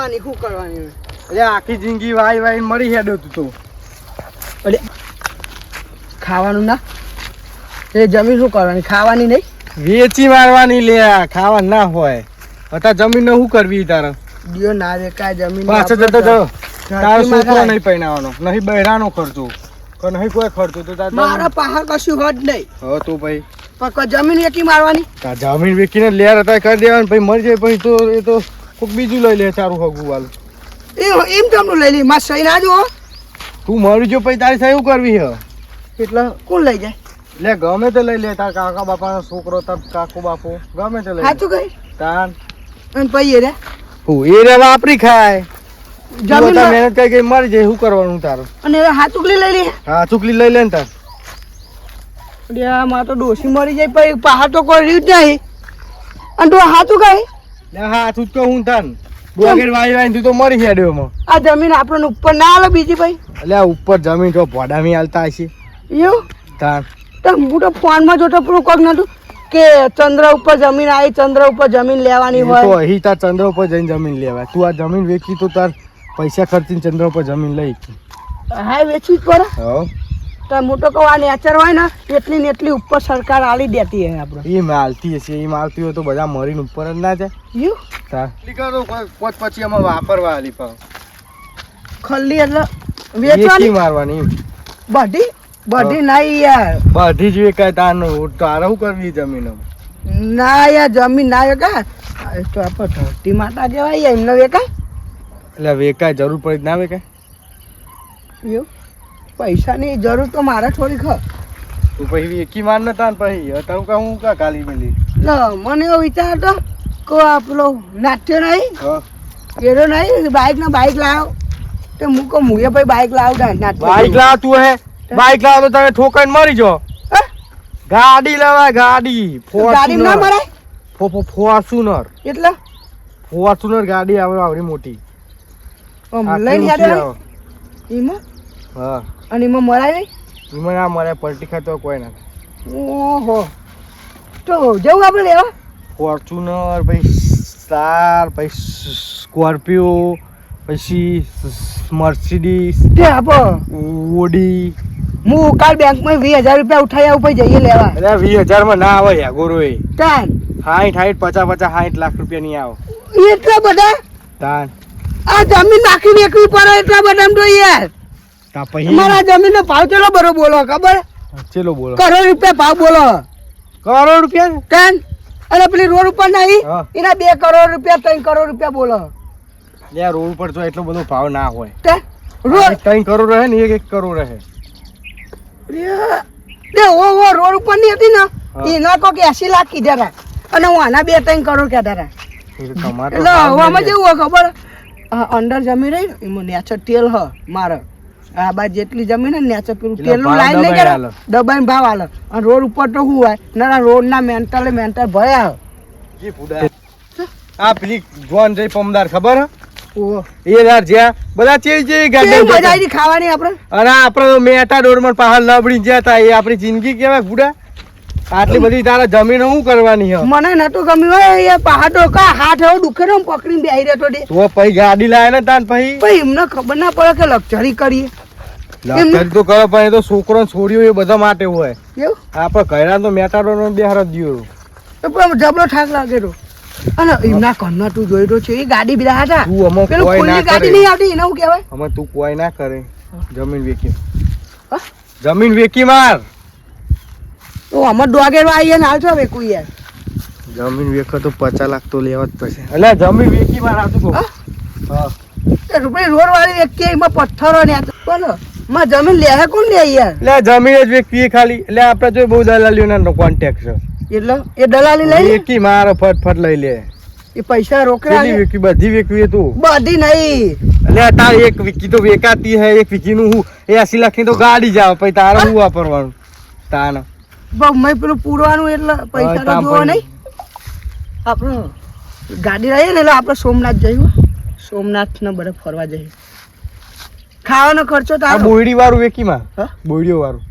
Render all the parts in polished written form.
લેવાની શું કરવાની? એટલે આખી જિંદગી વાઈ વાઈ મરી હેડો તું તો. એટલે ખાવાનું ના એ જમીન શું કરવાની? ખાવાની નહીં, વેચી મારવાની લે, ખાવા ના હોય. અત્યારે જમીન ને શું કરવી તારે? દિયો ના રે કાંઈ જમીન પાછો જતો જો તારો છોકરો નહીં પહેણાવાનો, નહીં બહેરાનો ખર્ચો કે નહીં કોઈ ખર્ચો તો તાર મારા પાસે કશું હોત નહીં. હવે તું ભાઈ પણ કોઈ જમીન વેચી મારવાની? તાર જમીન વેચીને લેર હતા કરી દેવાનું, ભાઈ મરી જાય પછી તો એ તો કોઈક બીજું લઈ લે તારું હગું વાલું. એમ તમને લઈ લે, મારે સહી ના જો. તું મરી જો પછી તારી સહી કરવી હે એટલે કોણ લઈ જાય? લે ગમે તે લઈ લે, તાર કાકા બાપાનો છોકરો, તાર કાકો બાપો ગમે તે લઈ લે. સાચું કઈ તાન અને પછી રે એ રે વાપરી ખાય જમીન મહેનત કરી કઈ મરી જાય, શું કરવાનું તારું? અને હવે હાથુકલી લઈ લે. હા ચૂકલી લઈ લે ને તાર. માં તો ડોસી મરી જાય પછી પહાડ તો કોઈ રહ્યું જ નહીં. અને તું હાથું કઈ લે હા તું તો હું તાન બોગેર વાઈ વાઈ તું તો મરી હેડ્યો માં. આ જમીન આપણને ઉપર ના આવે બીજી ભાઈ? એટલે આ ઉપર જમીન તો ભોડામી હાલતા હશે એવું તાન. તો હું તો ફોનમાં જોતો પેલું કોક નતું કે ચંદ્ર ઉપર જમીન આવી, ચંદ્ર ઉપર જમીન લેવાની એ તો હોય. અહીં તાર ચંદ્ર ઉપર જઈને જમીન લેવાય. તું આ જમીન વેચી તો તાર પૈસા ખર્ચીને ચંદ્ર ઉપર જમીન લઈ. હા વેચવી જ પડે. હા તો મોટો કહું આ નેચર હોય ને એટલી ને એટલી ઉપર સરકાર આલી દેતી હે આપણે. એ માલતી હશે, એ માલતી હોય તો બધા મરીને ઉપર જ ના જાય. યુ તાર પોત પછી આમાં વાપરવા આલી પાવ ખલ્લી એટલે વેચી વેચવાની મારવાની. બધી બધી નહીં યાર, બધી જ વેકાય તારનું. તારે શું કરવી જમીન? ના યાર જમીન ના વેકાય. તો આપણે ધરતી માતા કહેવાય એમને વેકાય. એટલે વેકાય જરૂર પડી ના વેકાય. એવું પૈસાની જરૂર તો મારે થોડી ખ. તું પછી વેકી માર ને તાન પછી અત્યારે કા હું કા ગાલી મેલી. મને એવો વિચાર હતો કે આ પેલો નાટ્ય નહીં હા એરો નહીં બાઇક ના બાઇક લાવ તે હું કહું મુએ ભાઈ બાઇક લાવતા નાટ્ય બાઈક લાવ તું હે બાઈક લાવ તો તમે ઠોકાઈને મરી જો. હે? ગાડી લેવાય ગાડી. ગાડી ના મરાય ફોર્ચ્યુનર. એટલે ફોર્ચ્યુનર ગાડી આવે આવડી મોટી. લઈને યાદ આવે એમાં હા અને એમાં મરાય નહીં. એમાં ના મરે પલટી ખાતો કોઈ ના. ઓહો તો જવું આપણે લેવા. ફોર્ચ્યુનર પછી સ્ટાર પછી સ્કોર્પિયો પછી મર્સિડીઝ તે આપો ઓડી. હું કાલ બેંકમાં 20,000 રૂપિયા ઉઠાઈ આવું પછી જઈએ લેવા. અરે 20,000 માં ના આવે યાર ગોરો. એ તાન 60 50 લાખ રૂપિયા નહીં આવે. એટલા બધા તાન આ જમીન નાખી વેચવી પડે એટલા બધા તો યાર. તા પછી મારા જમીન નો ભાવ ચેલો બરો બોલો ખબર? ચેલો બોલો? કરોડ રૂપિયા ભાવ બોલો. કરોડ રૂપિયા? તાન અને પેલી રોડ ઉપર નહીં હા. એના 2 કરોડ રૂપિયા 3 કરોડ રૂપિયા બોલો. યાર રોડ પર તો એટલો બધો ભાવ ના હોય. તે રોડ 3 કરોડ રહે ને 1 કરોડ રહે. તે ઓ રોડ ઉપર ની હતી ને હા. એના કો કે 80 લાખ કીધા હતા અને હું આના 2-3 કરોડ કહેતા હતા. તમારે એટલે હવામાં જેવું હોય ખબર આ અંદર જમીન રહી ને એમાં નેચર તેલ હ મારે આ બાજુ જેટલી જમીન ને નેચર પેલું એટલે તેલનું ભાવ લાઈન નહીં દબાઈ કરે હાલે. દબાઈને ભાવ હાલે અને રોડ ઉપર તો શું હોય ના રોડ ના મેન્ટલ ભર્યા જી ફુડા. આ પેલી જોન જઈ પમદાર ખબર હે? ઓહો એ યાર જ્યાં બધા ચેવી ચેવી કેવી ગાડી મજા આવી ખાવાની આપણે. અને આપણે તો મેટા ડોરમાં પહાડ લબડી ગયા તા. એ આપણી જિંદગી કેવાય ફુડા? આટલી બધી તારા જમીન શું કરવાની હે? મને નતું ગમ્યું હોય એ પહાડો કા હાથ એવો દુખે ને પકડીને બેહી રહેતો દે તો પછી ગાડી લાવે ને તાન પછી ભાઈ એમને ખબર ના પડે કે લક્ઝરી કરીએ લક્ષરી તો કરો પણ એ તો છોકરો ને છોડ્યો એ બધા માટે હોય. એવું આપણે ઘરના તો મેટાડો નો બે હરજ દિયો. તો પણ જબરો થાક લાગે તો અને એમના ઘરના તું જોઈ રહ્યો છે એ ગાડી બીજા હતા તું અમુક પેલું કોઈ ના ખુલ્લી ગાડી કરે. નહીં આવતી એને શું કહેવાય? અમે તું કોઈ ના કરે. જમીન વેકી હા? જમીન વેકી માર. તો અમાર ડોગેરો આવીએ ને હાલ છો હવે કોઈ યાર જમીન વેખો તો 50 લાખ તો લેવા જ પડશે. એટલે જમીન વેકી માર આતું કહું. હા? હા એ રૂપિયા રોડ વાળી વ્યક્તિ એમાં પથ્થરો ને બોલો માં જમીન લે કોણ લે યાર? એટલે જમીન જ વેકવી ખાલી. એટલે આપણે જો બહુ દલાલીઓના કોન્ટેક્ટ છે. એટલે એ દલાલી લઈ લે વેકી માર ફટ લઈ લે. એ પૈસા રોકડા કેટલી વેકી? બધી વેકવી તું. બધી નહીં એટલે તાર એક વીકી તો વેકાતી હે. એક વીકી નું હું 80 લાખ ની તો ગાડી જાવ પછી તારે હું વાપરવાનું તાન. મેં પેલું પૂરવાનું એટલે પૈસા તો જોવો નહીં. આપણે ગાડી રહીએ ને એટલે આપણે સોમનાથ જઈએ. સોમનાથ ને બધે ફરવા જઈએ. ખાવાનો ખર્ચો તો આ આવે. બોયડી વાળું વેકી માં. હા? બોયડીઓ વાળું.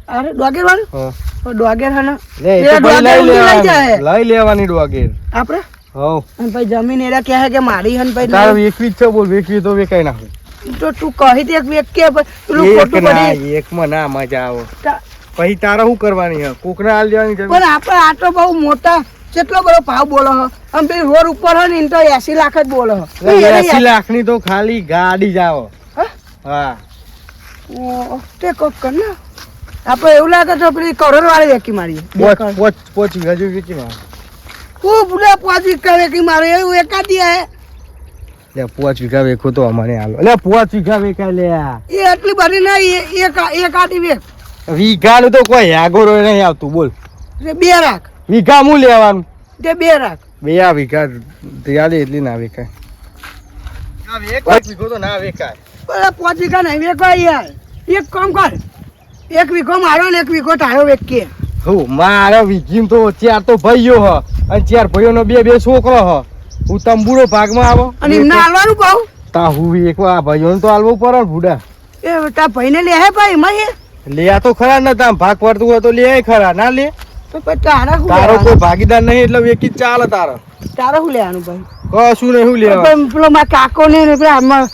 અરે ડોગેર વાળું હા ડોગેર હે ને લે એ એ તો ભાઈ ડોગેર લઈ લઈ જાય. લેવાની ડોગેર. આપણે હવ અને પછી જમીન એરા કહે કે મારી હન પછી તારે વેકવી જ છે બોલ, વેકવી તો વેકાઈ નાખું. તો તું કહી દે એક વેક કે પેલું એક ખોટું ના, પડી એકમાં ના મજા આવે. તા- પછી તારે શું કરવાની હે? કોકને હાલ દેવાની જમીન? પણ આપણે આટલો બહુ મોટા કેટલો બધો ભાવ બોલો હો આમ પેલી રોડ ઉપર હોય ને એને તો 80 લાખ જ બોલો હો. એટલે 80 લાખની તો ખાલી ગાડી જ આવે. હા? હા ઓ, તે કોક કર ને આપણે એવું લાગે તો પેલી કરોડ વાળી વેકી મારીએ પોચ વીઘા જેવી વેચી મારે. હું ભૂલે પાછી કરે કે મારે એવું એકાદી હે લે 5 વીઘા વેખો તો અમારે હાલો. લે 5 વીઘા વેકાય લે. એ એટલી બધી નહીં એક આટી વેક વીઘાનું તો કોઈ યાગોરો નહીં આવતું બોલ. એટલે 2 રાખ વીઘા હું લેવાનું? તે 2 રાખ 2 વીઘા યાદ એટલી ના વેકાય. એક વીઘો તો ના વેકાય. બરાબર 5 વીઘા નહીં વેકવા યાર એક કામ કર 1 વીઘો મારો ને 1 વીઘો તારો વેકીએ હું મારા વીઘીમ તો 4 તો ભાઈઓ હ અને 4 ભાઈઓનો 2 છોકરો હ. હું તંબુરો ભાગમાં આવો અને એમને હાલવાનું કહું તા હું એક આ ભાઈઓને તો હાલવું પડે ને ભૂડા. એ તાર ભાઈને લે હે ભાઈ એમાં એ લે તો ખરા ને તામ ભાગ પડતું હોય તો લે ખરા ના લે. તો પછી તારા શું તારો લેવાનું? કોઈ ભાગીદાર નહીં એટલે વેકી જ ચાલે તારો. તારા શું લેવાનું ભાઈ કશું નહીં, શું લેવા? પણ પેલો મારા કાકો ને પેલા આમાં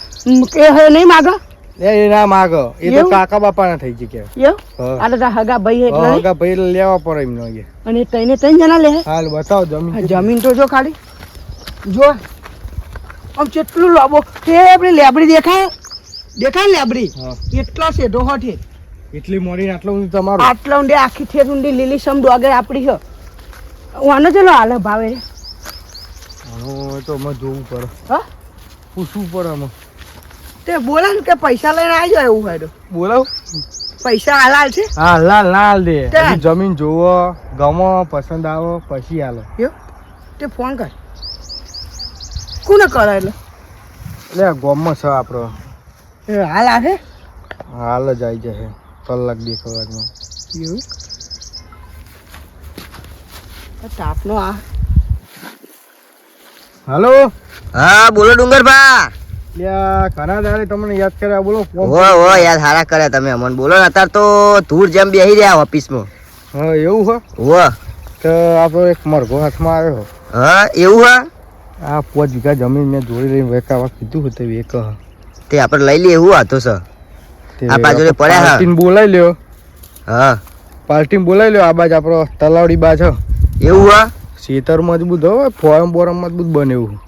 એ હવે નહીં માગો એ ના માગ એ તો એવું? કાકા બાપા ના થઈ ગઈ કે. એવું આ તો તારા હગા ભાઈ એટલે નહીં? હગા ભાઈ લેવા પડે એમનો એ. અને તઈને 3 જણા લે હે? હાલ બતાવો જમીન. જમીન તો જો ખાલી જો આમ કેટલું લાંબો તે આપણે લેબડી દેખાય ને લેબડી હા. એટલા છે ડોહોઠી એટલી મોડી આટલું બધું તમારું. આટલા ઊંડે આખી ઠેર ઊંડી લીલી સમ ડોગર આપડી છે વાનો ચલો હાલે ભાવે હવે તો અમે જોવું પડે, હા પૂછવું પડે અમે. તે બોલે ને કે પૈસા લઈને આવી જાય એવું હોય તો બોલાવ. પૈસા હાલાલ છે હા લાલ લાલ દે. ચાલ. હજી જમીન જોવો, ગમો, પસંદ આવો પછી હાલો. એવું તે ફોન કર કોને કરે એટલે એટલે ગોમમાં છે આપણો. એ હાલ આવે હાલ જ આવી જશે કલાક 2 કલાકમાં. એવું આ તાપનો આ હાલો. હા બોલો ડુંગરભા. લ્યા ઘણા દાડે તમને યાદ કર્યા બોલો. ઓ યાર હારા કરે તમે અમને બોલો ને અત્યારે તો ધૂળ જેમ બેહી રહ્યા ઓફિસમાં. હા એવું હો ઓ તો આપણો એક મરઘો હાથમાં આવ્યો. હા એવું હા આ 5 વીઘા જમીન મેં જોડી લઈને વેકાવા કીધું હતું વેક. તે આપણે લઈ લઈએ એવું હતો સર. આપણા જોડે પડ્યા હા. પાર્ટીને બોલાવી લ્યો. હા પાર્ટીને બોલાવી લ્યો. આ બાજ આપણો તલાવડી બાજ હ. એવું હા શેતર મજબૂત હોય, ફોરમ બોરમ મજબૂત બને એવું.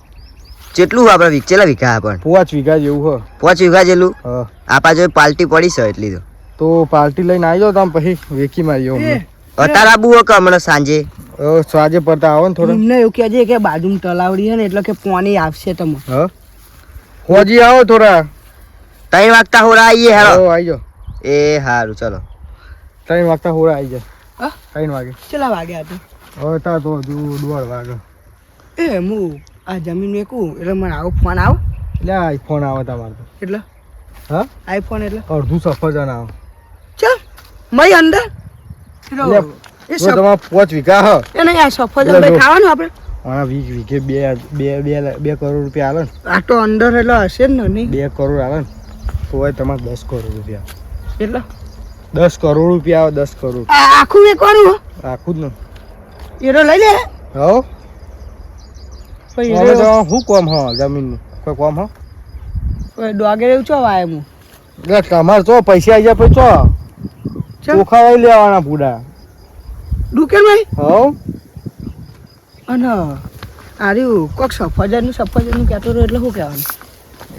કેટલું આપણે ચેલા વીઘા પણ 5 વીઘા જેવું હ. 5 વીઘા જેટલું. હા આપણા જોડે પાર્ટી પડી છે એટલી તો. તો પાર્ટી લઈને આવી જાઓ તમે પછી વેકી મારીઓ. અત્યારે આબુ હો કે હમણાં સાંજે. સાંજે પડતા આવો ને થોડો. એમને એવું કહેજે કે બાજુમાં તલાવડી છે ને એટલે કે પાણી આવશે તમે હા હોજી આવો થોડા. 3 વાગતા હોરા આવીએ હેરો. આવી જાઓ. એ સારું ચલો. 3 વાગતા હોરા આવી જાય. હા 3 વાગે. કેટલા વાગ્યા હતા હવે તા તો હજુ 1:30 વાગે. એ હું આ જમીન વેકું એટલે મને આવો ફોન આવો એટલે આઈફોન આવે તમારે તો. એટલે હા આઈફોન એટલે અડધું સફરજન આવે. ચલ મય અંદર એટલે એ જો તમારે 5 વીઘા હ. એ નહીં આ સફરજન ભાઈ ખાવાનું આપણે આના 20 વીઘે 2 કરોડ રૂપિયા આલે ને. આ તો અંદર એટલે હશે જ ને નહીં 2 કરોડ આલે ને તો હોય તમારે 10 કરોડ રૂપિયા. એટલે 10 કરોડ રૂપિયા આવે. 10 કરોડ આ આખું વેકવાનું હો આખું જ ને. એરો લઈ લે હો પછી હવે તો શું કોમ હ જમીનનું કોઈ કોમ હ. ડોગેર એવું ચો વાય હું એટલે તમારે તો પૈસા આવી જાય પછી ચો ચલ ચોખા લઈ લેવાના પૂડા. ડુકેર ભાઈ હવ અને આર્યું કોક સફરજનનું કહેતો હતો એટલે શું કહેવાનું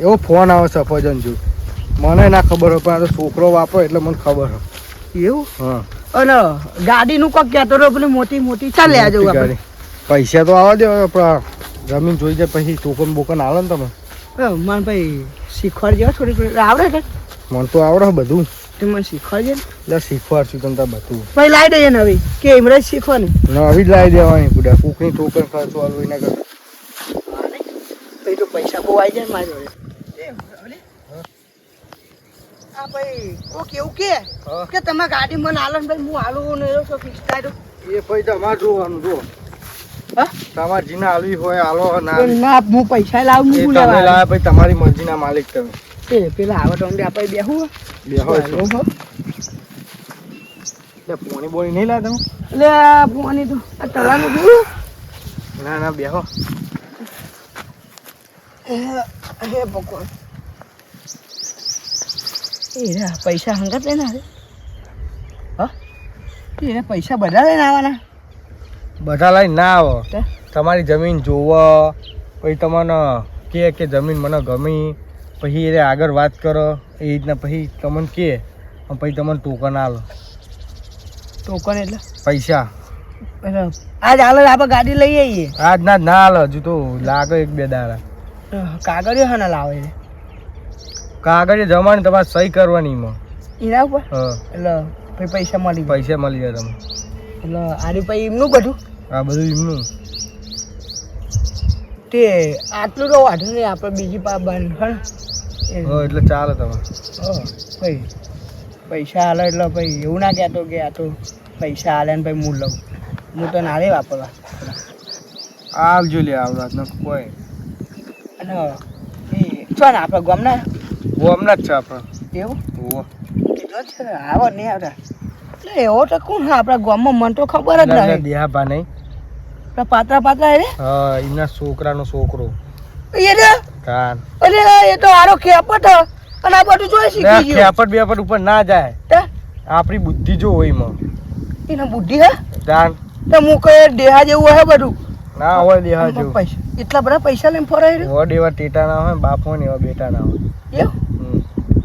એવો ફોન આવે સફરજન જો. મને ના ખબર હોય પણ આ તો છોકરો વાપરો એટલે મને ખબર હોય. એવું હા અને ગાડીનું કોક કહેતો હતો પેલી મોટી મોટી ચાલ લે જવું આપણે પૈસા તો આવવા દે આપણા જમીન જોઈ જાય પછી ટોકન બોકન આવે ને તમે. મને ભાઈ શીખવાડજે હો થોડી થોડી આવડે છે મને તો આવડે બધું. તે મને શીખવાડજે ને એટલે શીખવાડશું તમને બધું. ભાઈ લાવી દઈએ નવી કે એમરે શીખો ને નવી જ લાવી દેવાની પૂડા. કૂકની ટોકન ખર્ચો આલવું એના કરતા. પછી તો પૈસા બહુ આવી જાય ને મારી જોડે હા ભાઈ કોક એવું કે તમે ગાડી મને આલો ને ભાઈ હું આલું ને એવો ફિક્સ થાય તો એ પછી તમારે જોવાનું જો. હા તમારે જીને આલવી હોય આલો ના પણ ના હું પૈસા લાવું એ હું તમે લેવા લાવે પછી તમારી મરજીના માલિક તમે. એ પેલા આવે તો આપણે બેહું બેહો છો. હો એટલે પોણી બોણી નહીં લાવે તમે. એટલે આ પાણી તો આ તળાનું જોયું ના ના બેહો. હે ભગવાન એરા પૈસા હંગત લઈને આવે હા એરા પૈસા બધા લઈને આવવાના બધા લઈને ના આવો. તે? તમારી જમીન જોવો, પછી તમને કે જમીન મને ગમી, પછી એ આગળ વાત કરો એ રીતના, પછી તમને કે પછી તમને ટોકન આલો ટોકન એટલે પૈસા. આજ હાલ આપણે ગાડી લઈ આવીએ. આજ ના ના આલો, હજુ તો લાગે 1-2 દાડા. કાગળિયો હા ના લાવે છે કાગળ જમાની તમારે સહી કરવાની એમાં. એના ઉપર હા એટલે પછી પૈસા મળી જાય. પૈસા મળી જાય તમને. એટલે આની પછી એમનું બધું આ બધું એમનું. તે આટલું તો વાંધો નહીં આપણે બીજી પા બંધ હા એટલે ચાલે તમારે. ભાઈ પૈસા હાલે એટલે ભાઈ એવું ના કહેતો કે આ તો પૈસા હાલે ને ભાઈ હું લઉં. હું તો ના રે વાપરવા. આવજો લે આવડાત ને કોઈ અને એ છો ને આપણે ગમના હમણાં જ છે આપણે. એવું ઓહો. કીધો છે ને આવો નહીં આવતા એટલે એવો તો કોણ હા આપણા ગામમાં મને તો ખબર જ નહીં. દેહાભા નહીં. આપણા પાતળા પાતળા રે હા એમના છોકરાનો છોકરો. એ રે કાન અરે એ તો આરો ખેપટ હ. અને આ બધું જોઈ શીખી ગયું ખેપટ બેપટ ઉપર ના જાય. તે આપણી બુદ્ધિ જો હોય એમાં. એને બુદ્ધિ હે કાન તો હું કઈ દેહા જેવું હે બધું ના હોય દેહા જેવું. પૈસા એટલા બધા પૈસા લઈને ફરાય રહ્યો વડ એવા ટેટા ના હોય, બાપ હોય ને એવા બેટા ના હોય. એવું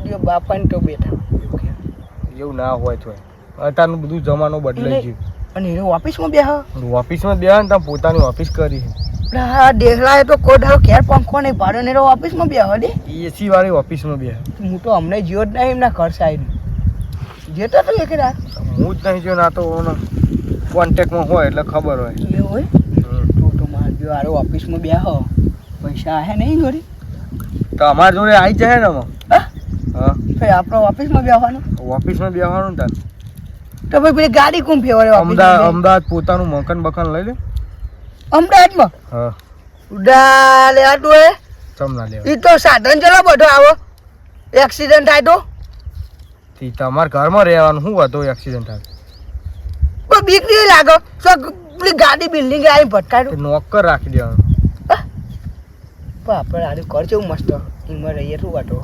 જો બાપાને તો બેઠા એવું ના હોય તો અત્યારનું બધું જમાનો બદલાઈ ગયું. અને એ ઓફિસમાં બેહા ઓફિસમાં બેહે ને તમે પોતાની ઓફિસ કરી. હા દેખલા તો કોઈ ધારો ઘેર પંખો નહીં પાડ્યો ને ઓફિસમાં બેહા દે. એસી વાળી ઓફિસમાં બેહે. હું તો અમને જીવો જ નહીં એમના ઘર સાઈડ જેતો તો એક રાત હું જ નહીં જો ના તો કોન્ટેક્ટમાં હોય એટલે ખબર હોય. એવું હોય તો મારે જો આરો ઓફિસમાં બેહો પૈસા હે નહીં જોડે તો અમારા જોડે આવી જાય ને એમાં. હા ભાઈ આપણે ઓફિસમાં બેહવાનું ઓફિસમાં બેહવાનું ને તાર. તો ભાઈ પેલી ગાડી કોણ ફેવરે અમદાવાદ પોતાનું મકાન બકાન લઈ લે. અમદાવાદમાં હા ઉડા લે આટલું હે ચમ ના લેવા. એ તો સાધન ચલો બધો આવો એક્સિડન્ટ થાય તો તમારે ઘરમાં રહેવાનું શું હતો એક્સિડન્ટ થાય કોઈ બીક નહીં લાગે તો પેલી ગાડી બિલ્ડિંગ આવી ભટકાયું નોકર રાખી દેવાનું. પણ આપણે આનું ઘર કેવું મસ્ત એમાં રહીએ શું વાટો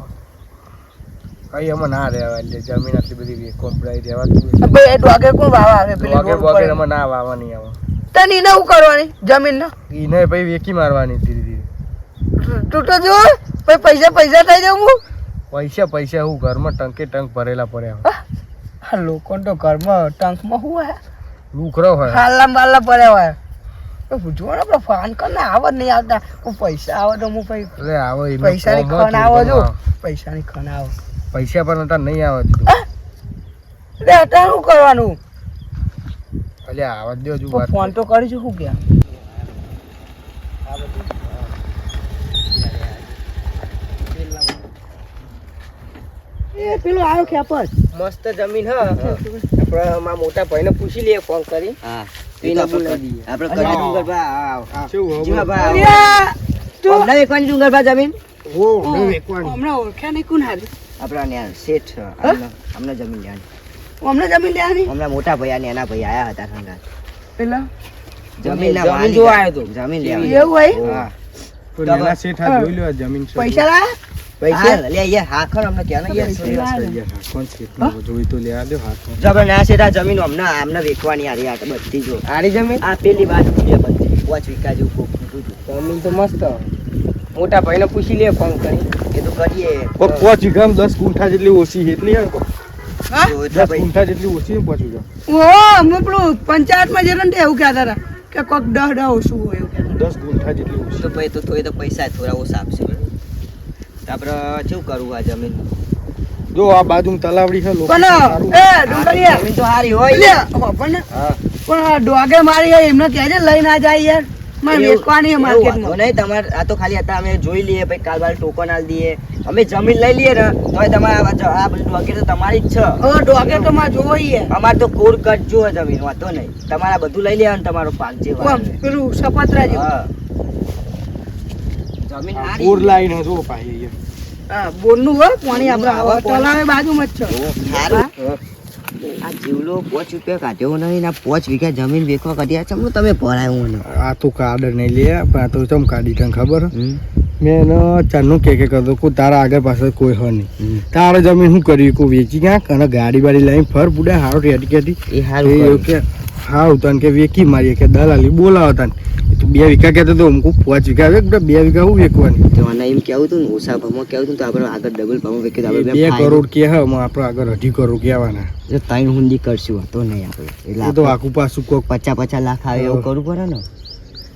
કઈ એમાં ના રહેવા એટલે જમીન આટલી બધી કોમ્પડાઈ રહેવા. ભાઈ એ ડોગે કોણ વાવા આવે પેલી વગેરે રોડ વગેરે પર એમાં ના વાવા નહીં આવે. તને એને શું કરવાની જમીન ને એને પછી વેકી મારવાની ધીરે ધીરે. તું તો જો પછી પૈસા પૈસા થઈ જાઉં હું પૈસા પૈસા હું ઘરમાં ટંકે ટંક ભરેલા પડ્યા. આ લોકો તો ઘરમાં ટંકમાં શું હોય લુખરો હોય. હાલા બાલા પડ્યા હોય તો પૂછવો ને આપણે ફોન કરીને આવે નહીં આવતા હું પૈસા આવે તો હું પછી એટલે આવે એનો પૈસાની ફોર્મ ખન હતું આવો છો એમાં. પૈસાની ખન આવો પૈસા પણ અત્યારે નહીં આવે એટલે અત્યારે શું કરવાનું એટલે આવા દો હજુ તો વાત. ફોન તો કરીશું શું કે એ પેલો આવ્યો ખેપર મસ્ત જમીન હ આપણે મારા મોટા ભાઈને પૂછી લઈએ ફોન કરી. હા એને બોલાવી દઈએ આપણે કરી ડુંગરભા. કેવું જી હવે? ભાઈ અરે તું અમને વેકવાની ડુંગરભા જમીન હો નહીં વેકવાની. હમણાં ઓળખ્યા નહીં કોણ હારી આપણા ને શેઠ અમને જમીન લેવાની. અમને જમીન લેવાની હમણાં મોટા ભાઈ અને એના ભાઈ આયા હતા સંગાત. પેલા જમીન જોવા આવ્યો તો જમીન લેવાની. એવું હોય હા તો નાના શેઠ આ જોઈ લો આ જમીન છે. પૈસા લાયા પૈસા લે યાર હાખર અમને ક્યાં ના પૈસા યાર. લાયા. કોણ શેઠ જોઈ તો લેવા દો હાથ. જો આપણે ના શેઠ આ જમીન અમને વેચવાની આરી આ બધી જો આરી જમીન આ પેલી બાજુ છે બધી 5 વીઘા જેવું કોક કીધું હતું. જમીન તો મસ્ત. મોટા ભાઈને પૂછી લે ફોન કરી. એ તો કરીએ. 5 વીઘામાં 10 ગુંઠા જેટલી ઓછી એટલી હે. હા જો 10 એટલે ભાઈ ગુંઠા જેટલી ઓછી 5 વીઘા. ઓ અમે પેલું પંચાયતમાં જઈને ને એવું કહેતા હતા કે કોક 10 ઓછું હોય એવું કહેતા 10 ગુંઠા જેટલી ઓછી. તો ભાઈ તો થોડી તો પૈસા થોડા ઓછા આપશે બરાબર. તો આપણે શું કરવું આ જમીન? જો આ બાજુ તલાવડી છે લોકો પણ સારું. એ ડુંગરિયા જમીન તો સારી હોય લે પણ હા આ ડોગે મારી હોય એમને કહેજે લઈ ના જાય યાર મારે વેચવાની માર્કેટમાં નહીં તમારે આ તો ખાલી હતા અમે જોઈ લઈએ પછી કાલ બાર ટોકન આલ દઈએ અમે જમીન લઈ લઈએ ને તો તમારે આ બધું વગેરે તો તમારી જ છે. હવે ડોગે તો મારે જોઈએ અમારે તો કોર કટ જો જમીન વાતો નહીં તમારે આ બધું લઈ લેવાનું તમારો પાક જે હોય. પેલું સપત્રા જેવું હા જમીન સારી. બોર લાઈન હજો પાહી અહીંયા. હા બોરનું હોય પાણી આપણે તલાવે બાજુમાં જ છે સારું. આ જીવલો 5 રૂપિયા કાઢ્યો નહીં ને 5 વીઘા જમીન વેચવા કાઢ્યા છે તમે ભરાયું મને આ તો કાર્ડ નહીં લે પણ આ તો ચમ કાઢી તને ખબર હમ. મેં એને ચારનું કે કરતો કોઈ તારા આગળ પાછળ કોઈ હ નહીં તારે જમીન શું કર્યું કોઈ વેચી ક્યાંક અને ગાડી બાડી લઈને ફર બુડા હારો રેડી કેટી એ હારું એવું કે હારું તને કે વેકી મારીએ કે દલાલી બોલાવો તને તું 2 વીઘા કહેતો તો અમુક 5 વીઘા વેક 2 વીઘા હું વેકવાની તો મને એમ કેવું હતું ને ઓછા ભાવમાં કેવું હતું તો આપણે આગળ ડબલ ભાવમાં વેચી તો આપણે 2 કરોડ કે હ આપણે આગળ 2.5 કરોડ કહેવાના જો 3 હુંડી કરશું તો નહીં આપણે એટલે એ તો આખું પાછું કોક 50 લાખ આવે એવું કરવું પડે ને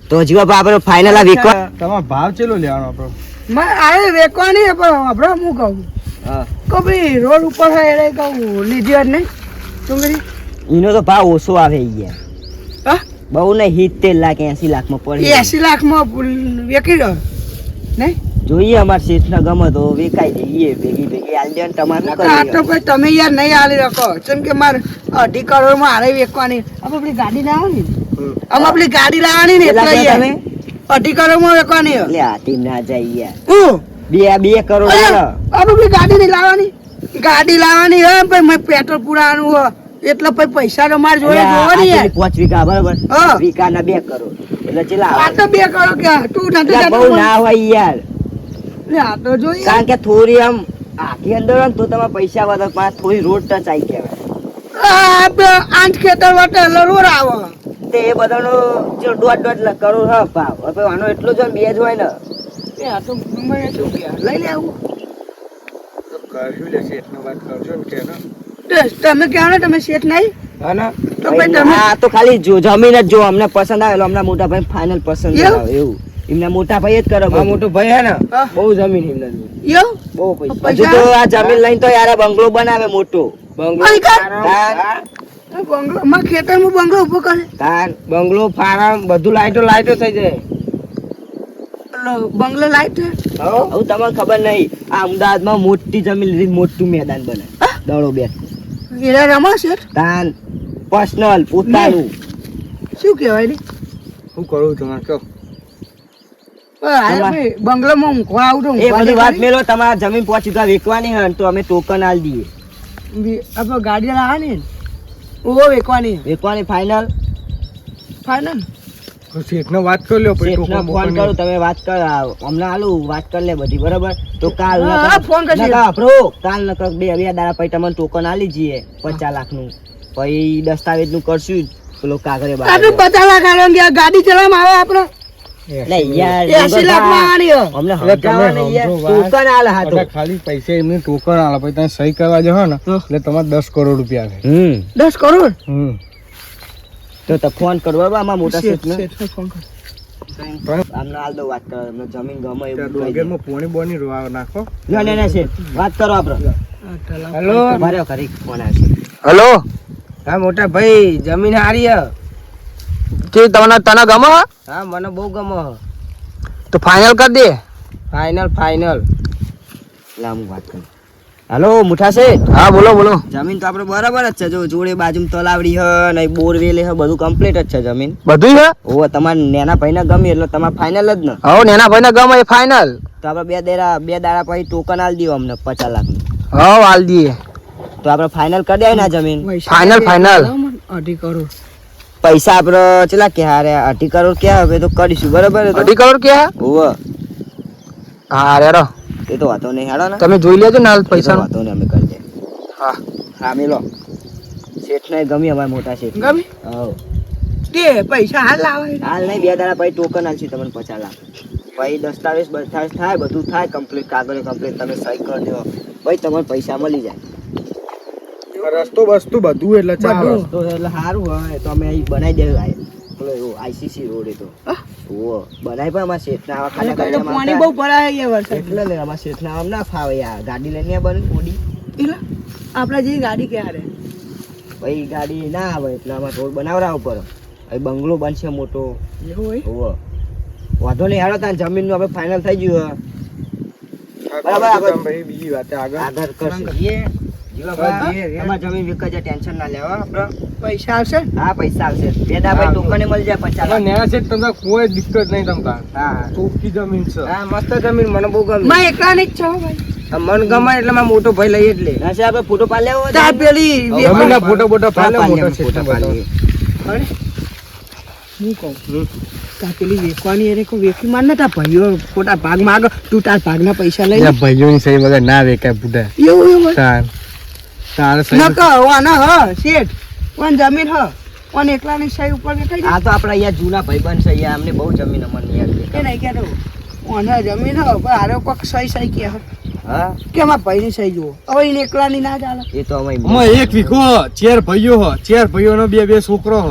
તો જીવા આપણે ફાઇનલ આ વેચવા તમારો ભાવ ચેલો લેવાનો આપણો આ વેકવાની પણ આપણે હું કહું હા કે ભાઈ રોડ ઉપર હોય એટલે કહું લીધી જ નહીં શું કરી એનો તો ભાવ ઓછો આવે યાર હા બહુ નહીં 70 લાખ 80 લાખમાં પડી 80 લાખમાં વેકી રહ્યો નહીં જોઈએ અમાર શેઠના ગમે તો વેકાઈ દઈએ ભેગી આલ દે તમારે આ તો ભાઈ તમે યાર નહીં આલી રાખો જેમ કે મારે 2.5 કરોડમાં હારે વેકવાની આપણે પેલી ગાડી લાવવાની અમે પેલી ગાડી લાવવાની ને એટલે યાર 2.5 કરોડમાં વેકવાની એટલે હાથી ના જાય યાર હું 2 કરોડ આપણે પેલી ગાડી નહીં લાવવાની ગાડી લાવવાની હે ભાઈ મેં પેટ્રોલ પુરાવાનું હો એટલે પછી પૈસા તો મારે જોડે જોવો ને યાર 5 વીઘા બરાબર હા. વીઘાના 2 કરોડ એટલે ચેલા આ તો 2 કરોડ કે તું નથી એટલે જતો બહુ પણ. ના હોય યાર લે આ તો જોઈએ કારણ કે થોડી આમ આખી અંદર હોય ને તો તમારે પૈસા વધે પણ આ થોડી રોડ ટચ આવી કહેવાય આઠ ખેતર વાટે લરોર આવો તે એ બધાનો જો 1.5 કરોડ હા ભાવ હવે આનો એટલો જ હોય ને 2 જ હોય ને એ આ તો મને શું કે લઈ લે આવું તો કર્યું લે શેઠને વાત કરજો ને કે ના તમે કહો ને તમે શેઠ નહીં હા ના તો ભાઈ તમે આ તો ખાલી જો જમીન જ જો અમને પસંદ આવેલો અમને મોટા ભાઈ ફાઇનલ પસંદ એવું? આવે એવું એમના મોટા ભાઈ જ કરે આ બધું. મોટો ભાઈ હે ને હા. બહુ જમીન એમને યો બહુ પૈસા પૈસા? હજુ તો આ જમીન લઈને તો યાર આ બંગલો બનાવે મોટો અહીં કર. તાન બંગલો માં ખેતરમાં બંગલો ઉભો કરે તાન બંગલો ફાર્મ બધું લાઈટો થઈ જાય બંગલો લાઈટ હવે તમને ખબર નહીં આ અમદાવાદમાં મોટી જમીન લીધી મોટું મેદાન બને દડો બે એરા રમા શેઠ તાન પર્સનલ પોતાનું શું કહેવાય ને શું કરું તમારે કહો બંગલામાં ઊંઘવા આવું તો એ બધી વાત મેલો તમારા જમીન પહોંચી તો વેચવાની હોય ને તો અમે ટોકન આલ દઈએ આપણે ગાડી લાવવાની ઓ વેકવાની વેચવાની ફાઇનલ ફાઇનલ શેઠને વાત કરી લ્યો પછી શેઠને ટોકન ફોન બોકન કરું તમે વાત કર અમને આલું વાત કરી લે બધી બરાબર તો કાલ હા, ફોન કરશે. કાલ નકર બે દાડા પછી તમને ટોકન આલી જઈએ 50 લાખનું પછી દસ્તાવેજ નું કરશું પેલો કાગળે આપણે 50 લાખ આલો કે ગાડી ચલાવવામાં આવે આપણે લે યાર 80 લાખમાં આવવાની હો. અમને એટલે તમે સમજાવવાનું યાર સમજો વાત. ટોકન આલે હા તો બધા ખાલી પૈસા એમને ટોકન આલે પછી તમે સહી કરવા જાઓ ને એટલે તમારે 10 કરોડ રૂપિયા આવે 10 કરોડ તો ફોન કરો બરાબર આમાં મોટા શેઠને શેઠને ફોન કર આમને હાલ દો વાત કરો અમને જમીન ગમે એવું કહી દે. ડોગેરમાં પોણી બોની રોવા નાખો લ્યો ને ને શેઠ વાત કરો આપણે હેલો મારે ઘરે ફોન આવશે હેલો હા મોટા ભાઈ જમીન હારી હ કે તને ગમે હા મને બહુ ગમે હ તો ફાઇનલ કરી દે ફાઇનલ લા હું વાત કરું હેલો મુઠા શેઠ હા બોલો જમીન તો આપણે બરાબર જ છે જો જોડે બાજુમાં તલાવડી હ ને બોરવેલ હ બધું કમ્પ્લીટ જ છે જમીન બધું છે ઓવે તમારે નેના ભાઈને ગમી એટલે તમારે ફાઇનલ જ ને હવે નેના ભાઈને ગમે એ ફાઇનલ તો આપણે બે દાડા પછી ટોકન આલ દો અમને 50 લાખનું હવે હાલ દઈએ તો આપણે ફાઇનલ કરી દે ને જમીન ફાઇનલ 2.5 કરોડ પૈસા આપણે ચેલા કે હારે 2.5 કરોડ ક્યાં હવે તો કરીશું બરાબર 2.5 કરોડ કે ઓવે હા રેડો એ તો વાતો નહીં હેડો ને તમે જોઈ લેજો ને હાલ એ તો પૈસા વાતો નહીં અમે કરી દે હા હા મેલો શેઠને ગમી અમારા મોટા શેઠ ગમી હવ તે પૈસા હાલ લાવે હાલ નહીં બે દાડા પછી ટોકન આલશું તમને 50 લાખ પછી દસ્તાવેજ બસ્તાવેજ થાય બધું થાય કમ્પ્લીટ કાગળ કમ્પ્લીટ તમે સહી કરી દો પછી તમને પૈસા મળી જાય રસ્તો બસ્તુ બધું એટલે ચાલે બધું. તો એટલે સારું હોય તો અમે અહીં બનાવી દેવું પેલો એવો આઈસીસી રોડ એ તો ઓહો બનાવી પણ અમારા શેઠના આવા ખાડા એટલે ખાડા પાણી બહુ ભરાય ગયા વરસાદ એટલે ને અમારા શેઠના આમ ના ફાવે યાર ગાડી લઈને બને ઓડી એટલે આપણે જે ગાડી કે હારે પછી ગાડી ના આવે એટલે અમારે રોડ બનાવરાવ ઉપર હવે બંગલો બનશે મોટો એવું હોય ઓહો વાંધો નહીં હાલો ત્યાં જમીનનું આપણે ફાઇનલ થઈ ગયું બરાબર, આપણે- ભાઈ બીજી વાત આગળ આગળ કરશે તમારે જમીન વિકત છે ટેન્શન ના લેવા આપણે પૈસા આવશે હા પૈસા આવશે બે દા ભાઈ ટોકને મળી જાય 50 લાખ નેના છે તમને કોઈ દિક્કત નહીં તમતા હા ચોખ્ખી જમીન છે હા મસ્ત જમીન મને બહુ ગમી માં એકલા જ છો ભાઈ મન ગમે એટલે મારો મોટો ભાઈ લઈ એટલે ના છે આપણે ફોટો પાડ લેવો તાર પેલી જમીનના ફોટો બોટો હા, પાડે પાડ લે, મોટો ફોટો છે પાડ લે. અરે, હું કહું તાર પેલી વેચવાની એને કોઈ વેચી માર ને તાર ભાઈઓ ખોટા ભાગ માગ તું તાર ભાગના પૈસા લઈ લે. ભાઈઓની સહી વગર ના વેકાય બુઢા એવું એવું તારે ન કહો વાના હ શેઠ વાન જમીન હ વાન એકલાની સહી ઉપર વેચાઈ આ તો આપણા અહીંયા જૂના ભાઈબંધ છે અહીંયા અમને બહુ જમીન અમને યાદ કે નહીં કે વાના જમીન હ પણ આરે કોક સહી સહી કે હ હા કે મારા ભાઈની સહી જુઓ હવે એને એકલાની ના ચાલે એ તો અમે અમાર એક વીઘો ચાર ભાઈઓ હ ચાર ભાઈઓનો બે છોકરો હ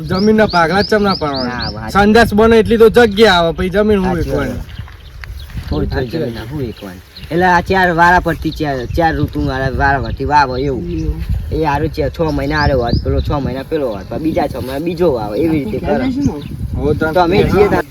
જમીનના ભાગલા ચમ ના ના, પાડવાના વાત. સંદાસ બને એટલી તો જગ્યા આવે પછી જમીન હું સાચી વાત. વેચવાની થોડી થોડી જમીન હું એકવાર એટલે આ ચાર વારા પરથી ચાર ઋતુ વારા પરથી વાવો એવું એ હારું છે 6 મહિના હારે વાત પેલો 6 મહિના પેલો વાત બીજા 6 મહિના બીજો વાવો એવી રીતે કરો હો તો અમે જઈએ તા